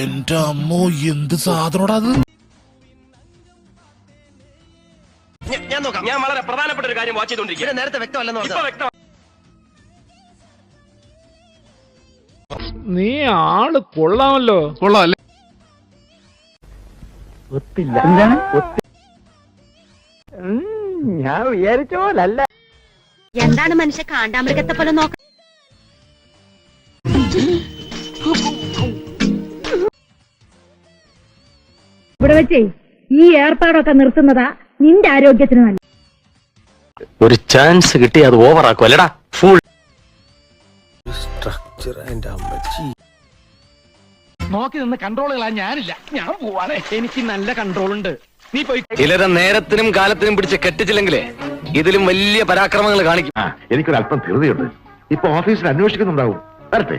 എന്റെ അമ്മോ എന്ത് സാധനോടാ അത്. ഞാൻ നോക്കാം. ഞാൻ വളരെ പ്രധാനപ്പെട്ട ഒരു കാര്യം വാച്ച് ചെയ്തോണ്ടിരിക്കുക. നേരത്തെ വ്യക്തമല്ലെന്ന് നീ ആള് കൊള്ളാമല്ലോ. കൊള്ളാല്ലേ? ഒത്തില്ല. എന്താണ് ഞാൻ വിചാരിച്ച പോലല്ല. എന്താണ് മനുഷ്യ കാണ്ടാമൃഗത്തെ പോലെ നോക്ക. ഇവിടെ വെച്ചേ ഈ ഏർപ്പാടൊക്കെ നിർത്തുന്നതാ നിന്റെ ആരോഗ്യത്തിന് നല്ല. ഒരു ചാൻസ് കിട്ടി അത് ഓവറാക്കും അല്ലടാ ഫുൾ സ്ട്രക്ചർ. എന്റെ അമ്മച്ചി നോക്കി നിന്ന് കൺട്രോളുകളാ ഞാനില്ല. ഞാൻ പോവാണ്. എനിക്ക് നല്ല കൺട്രോൾ ഉണ്ട്. നീ പോയി. ചിലരെ നേരത്തിനും കാലത്തിനും പിടിച്ച് കെട്ടിച്ചില്ലെങ്കിലേ ഇതിലും വലിയ പരാക്രമങ്ങൾ കാണിക്കും. എനിക്കൊരല്പം ധൃതിയുണ്ട്. ഇപ്പൊ ഓഫീസിൽ അന്വേഷിക്കുന്നുണ്ടാവും. വരട്ടെ.